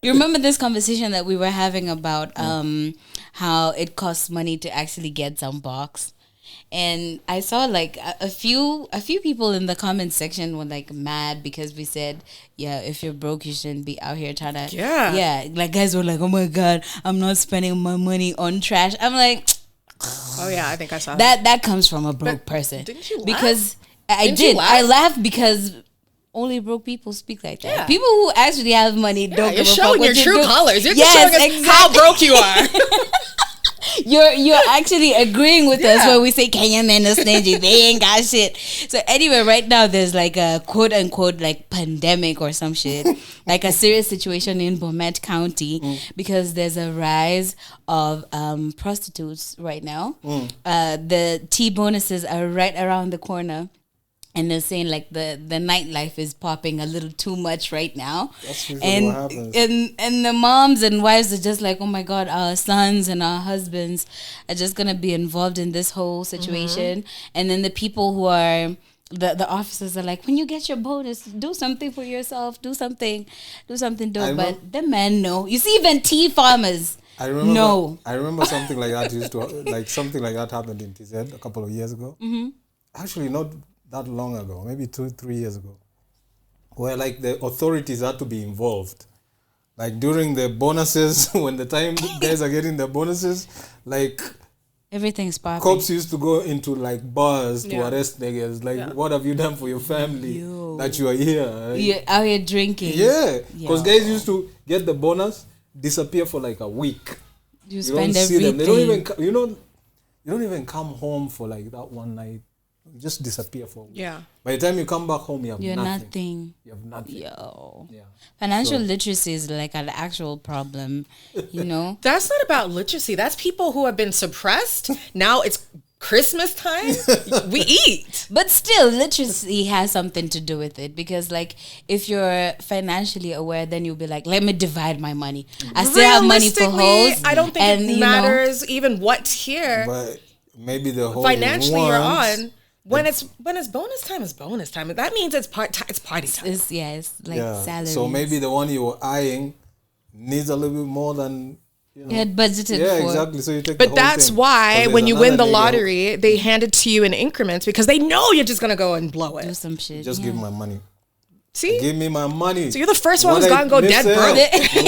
You remember this conversation that we were having about how it costs money to actually get some box? And I saw like a few people in the comment section were like mad because we said, yeah, if you're broke, you shouldn't be out here trying to. Yeah. Like guys were like, oh my God, I'm not spending my money on trash. I'm like, oh yeah, I think I saw that. That comes from a broke person. Didn't you laugh? Because I did. I laughed because only broke people speak like that. Yeah. People who actually have money don't give a fuck. You're showing your true colors. You're showing us how broke you are. You're actually agreeing with us when we say Kenyan men are stingy. They ain't got shit. So anyway, right now there's like a quote unquote like pandemic or some shit, like a serious situation in Bomet County because there's a rise of prostitutes right now. The T bonuses are right around the corner. And they're saying like the nightlife is popping a little too much right now. That's usually what happens. And the moms and wives are just like, oh my God, our sons and our husbands are just gonna be involved in this whole situation. And then the people who are the officers are like, when you get your bonus, do something for yourself, do something dope. But the men know. You see, even tea farmers. I remember something like that something like that happened in TZ a couple of years ago. Actually, not that long ago, maybe 2-3 years ago, where like the authorities had to be involved. Like during the bonuses, when the time guys are getting the bonuses, like everything's popping. Cops used to go into like bars to arrest niggas. Like, what have you done for your family that you are here? You're out here drinking. Yeah, because guys used to get the bonus, disappear for like a week. You spend everything. See them. They don't even, you don't even come home for like that one night. You just disappear for a week. Yeah. By the time you come back home, you have nothing. You have nothing. Yo. Yeah. Financial literacy is like an actual problem, you know? That's not about literacy. That's people who have been suppressed. Now it's Christmas time. We eat. But still, literacy has something to do with it because, like, if you're financially aware, then you'll be like, let me divide my money. I still have money for hoes. I don't think it matters even what's here. But maybe the whole financially you're on. When it's bonus time, it's bonus time. That means it's party time. It's like salary. So maybe the one you were eyeing needs a little bit more than you had budgeted for. Yeah, exactly. So you take. But that's why when you win the lottery, they hand it to you in increments because they know you're just gonna go and blow it. Do some shit. Just give me my money. See, give me my money. So you're the first one who's gonna go dead broke.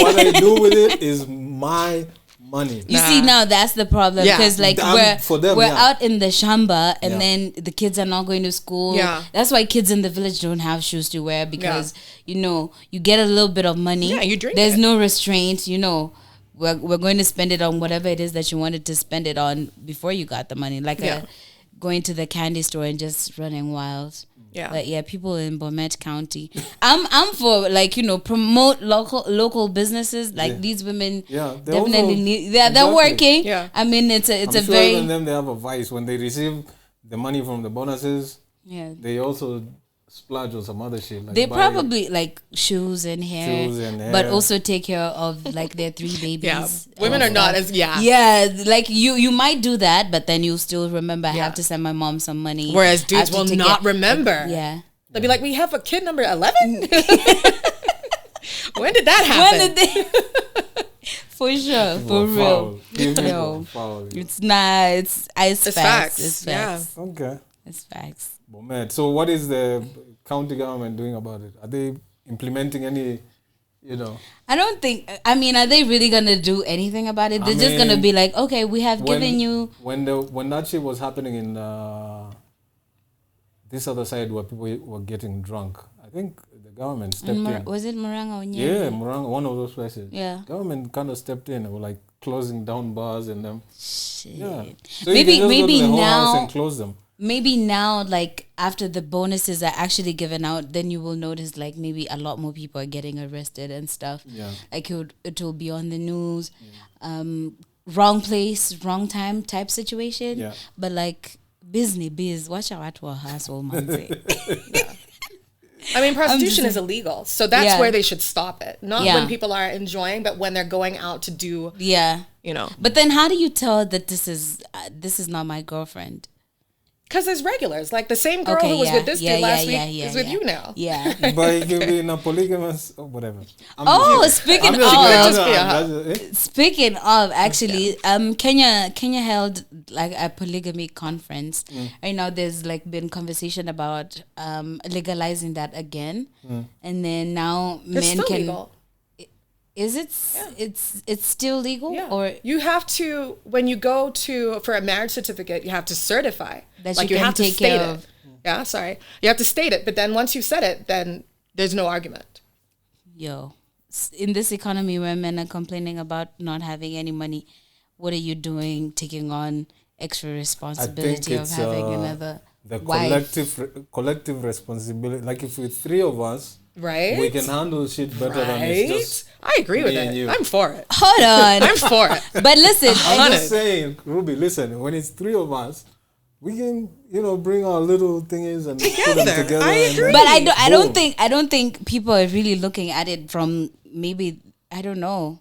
What I do with it is my money. You see, now that's the problem because like we're out in the shamba and then the kids are not going to school. Yeah, that's why kids in the village don't have shoes to wear because you get a little bit of money. Yeah, you drink. There's no restraint. We're going to spend it on whatever it is that you wanted to spend it on before you got the money, like going to the candy store and just running wild. Yeah, but people in Bomet County, I'm for promote local businesses. Like these women, definitely need. They're working. Yeah, I mean it's I'm a sure very. Even them, they have a vice when they receive the money from the bonuses. Yeah, they also splurge on some other shit. Like they probably like shoes and hair, but also take care of like their 3 babies. Yeah, women are not as like you might do that, but then you'll still remember I have to send my mom some money. Whereas dudes will not remember. They'll be like, we have a kid number 11. When did that happen? For sure, for real. It's not. It's facts. It's facts. Yeah. Okay. It's facts. Man, so what is the county government doing about it? Are they implementing any, I don't think, are they really going to do anything about it? They're just going to be like, okay, we have given you... When that shit was happening in this other side where people were getting drunk, I think the government stepped in. Was it Murang'a or Nyeri? Yeah, Murang'a, one of those places. Yeah. Government kind of stepped in and were like closing down bars and them. Shit. Yeah. So maybe you can just go to the whole now... house and close them. Maybe now, like, after the bonuses are actually given out, then you will notice, like, maybe a lot more people are getting arrested and stuff. Yeah. Like, it will be on the news. Yeah. Wrong place, wrong time type situation. Yeah. But, like, biz, watch out to a hustle, man. I mean, prostitution is illegal. So that's where they should stop it. Not when people are enjoying, but when they're going out to do, But then how do you tell that this is not my girlfriend? Because there's regulars. Like the same girl who was with this dude last week is with you now. Yeah. But it can be in a polygamous or whatever. Speaking of, actually, Kenya held like a polygamy conference. Right now, there's like been conversation about legalizing that again, and then now men can. Legal. Is it? Yeah. It's still legal, or you have to when you go for a marriage certificate, you have to certify that like you have to state it. Yeah, sorry, you have to state it. But then once you said it, then there's no argument. Yo, in this economy where men are complaining about not having any money, what are you doing? Taking on extra responsibility of having another wife. collective responsibility. Like if we're three of us. Right, we can handle shit better than it's just. I agree with it. I'm for it. Hold on, I'm for it. But listen, I'm just saying, Ruby. Listen, when it's three of us, we can, bring our little thingies and put them together. I agree. But I don't think people are really looking at it from maybe I don't know.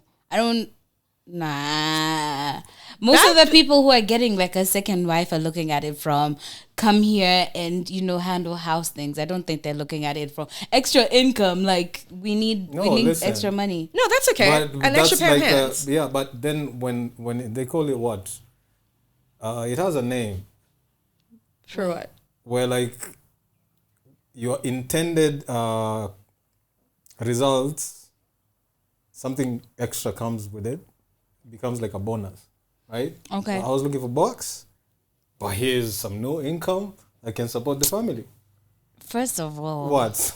Most of the people who are getting like a second wife are looking at it from come here and handle house things. I don't think they're looking at it from extra income. Like we need extra money. No, that's okay. An extra pair of hands. But then when they call it what? It has a name. For what? Where like your intended results, something extra comes with it, becomes like a bonus. Right? Okay. So I was looking for bucks, but here's some no income that can support the family. First of all, what?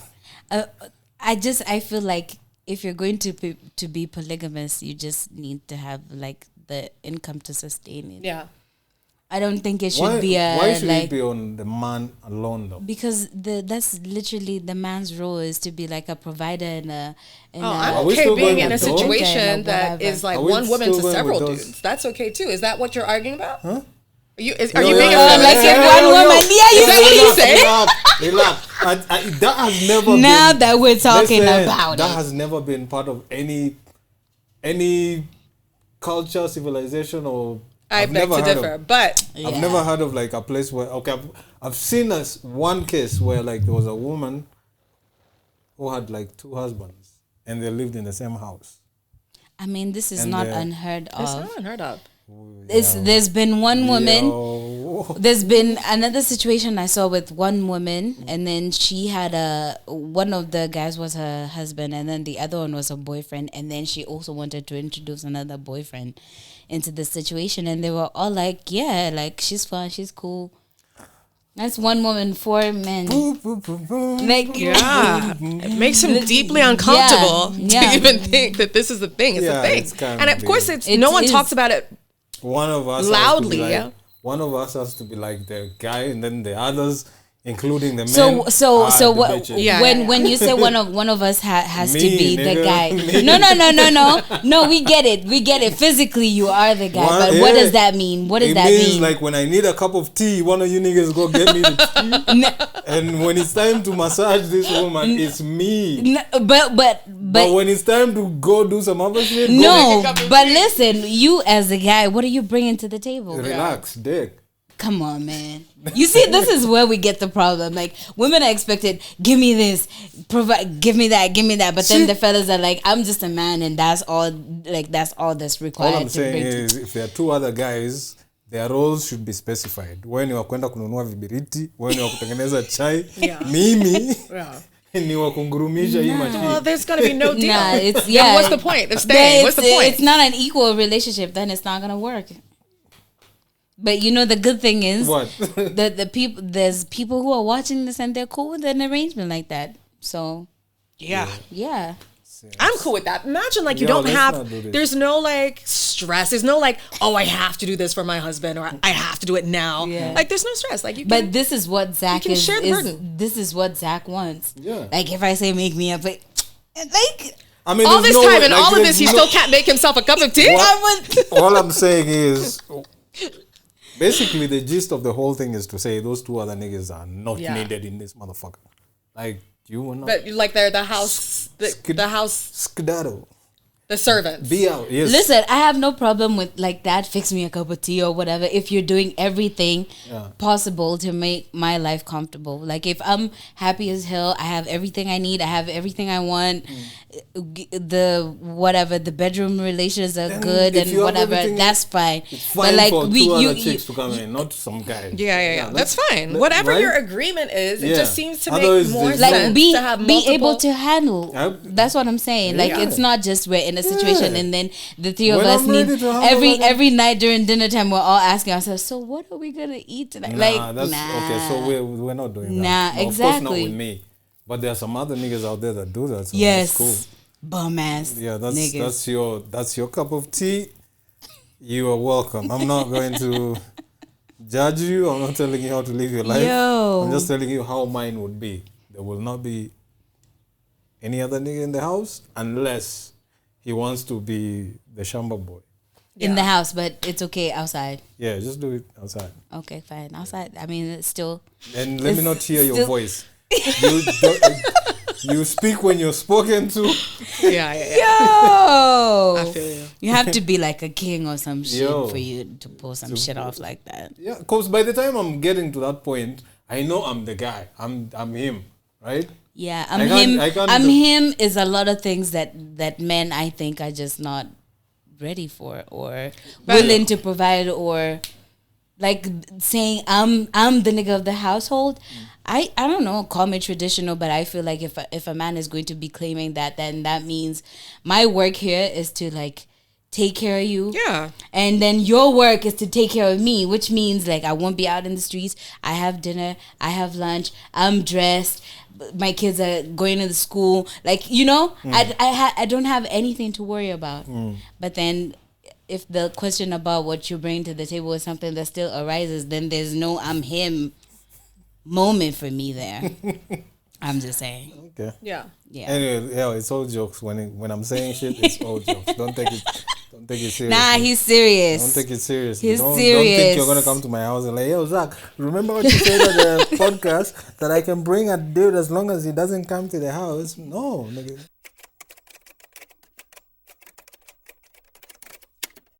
I feel like if you're going to be polygamous, you just need to have like the income to sustain it. Yeah. I don't think it should be why should it be on the man alone though? Because that's literally the man's role is to be like a provider and I'm okay being in a situation that is like one woman to several dudes. That's okay too. Is that what you're arguing about? Huh? Are you being like if one woman? Yeah, you see what he's saying? That has never now that we're talking about that has never been part of any culture, civilization, or I beg to differ, but I've never heard of like a place where I've seen one case where like there was a woman who had like two husbands and they lived in the same house. I mean, this is not unheard of. It's not unheard of. There's been one woman. There's been another situation I saw with one woman, and then she had one of the guys was her husband, and then the other one was her boyfriend, and then she also wanted to introduce another boyfriend into the situation, and they were all like, "Yeah, like she's fun, she's cool." That's one woman, 4 men. Like, it makes him deeply uncomfortable to even think that this is the thing. It's a thing, and of course, no one talks about it. One of us loudly, one of us has to be like the guy, and then the others, including the men. So what? When you say one of us has to be the guy, no, we get it. Physically, you are the guy, but what does that mean? What does that mean? It means like when I need a cup of tea, one of you niggas go get me the tea, and when it's time to massage this woman, it's me. But when it's time to go do some other shit, but listen, you as a guy, what are you bringing to the table? Relax, dick. Come on, man. You see, this is where we get the problem. Like, women are expected, give me this, provide, give me that. But then the fellas are like, I'm just a man, and that's all that's required. All I'm saying is, if there are two other guys, their roles should be specified. When you are kwenda kununua vibiriti, when you are kutengeneza chai, mimi. Ni wa kungurumisha hii machini. Well, there's gonna be no deal. Nah, then what's the point of staying? What's the point? It's not an equal relationship. Then it's not gonna work. But the good thing is the people. There's people who are watching this and they're cool with an arrangement like that. So yeah. I'm cool with that. Imagine you don't have. There's no stress. There's no I have to do this for my husband or I have to do it now. Yeah. There's no stress. You. But this is what Zach is. Share the burden. This is what Zach wants. Yeah. If I say make me up, I mean, all this time and all of this, he still can't make himself a cup of tea. All I'm saying is. Basically, the gist of the whole thing is to say those two other niggas are not needed in this motherfucker. You were not. But they're the house, the house skedaddle. The servants. Be out. Yes. Listen, I have no problem with like that. Fix me a cup of tea or whatever. If you're doing everything possible to make my life comfortable. Like if I'm happy as hell, I have everything I need. I have everything I want. The bedroom relations are then good and whatever. That's fine. It's fine, but like for two other chicks to come in, not some guy. Yeah. That's fine. Whatever your agreement is, it just seems to make more sense. Like be able to handle. That's what I'm saying. Like it's not just we're in a situation and then the three of us need every night during dinner time we're all asking ourselves, so what are we gonna eat tonight? Okay, so we're not doing that. Exactly. Of course not with me. But there are some other niggas out there that do that. So yes. That's cool. Bum ass. Yeah, that's your cup of tea. You are welcome. I'm not going to judge you. I'm not telling you how to live your life. I'm just telling you how mine would be. There will not be any other nigga in the house unless he wants to be the shamba boy. In the house, but it's okay outside. Yeah, just do it outside. Okay, fine. Outside. I mean, it's still. And let me not hear your voice. You speak when you're spoken to. Yeah. Yo, I feel you. You have to be like a king or some shit for you to pull some shit off like that. Yeah, because by the time I'm getting to that point, I know I'm the guy. I'm him, right? Yeah, I'm him is a lot of things that men I think are just not ready for or willing to provide, or like saying I'm the nigga of the household. I don't know, call me traditional, but I feel like if a man is going to be claiming that, then that means my work here is to like take care of you. Yeah. And then your work is to take care of me, which means like I won't be out in the streets. I have dinner, I have lunch, I'm dressed, my kids are going to the school. Like, you know, I don't have anything to worry about. But then if the question about what you bring to the table is something that still arises, then there's no I'm him moment for me there. I'm just saying. Okay. Yeah. Anyway, it's all jokes. When I'm saying shit, it's all jokes. Don't take it serious. Nah, he's serious. Don't take it serious. He's don't serious. Don't think you're gonna come to my house and like, yo, Zach, remember what you said at the podcast that I can bring a dude as long as he doesn't come to the house? No, nigga.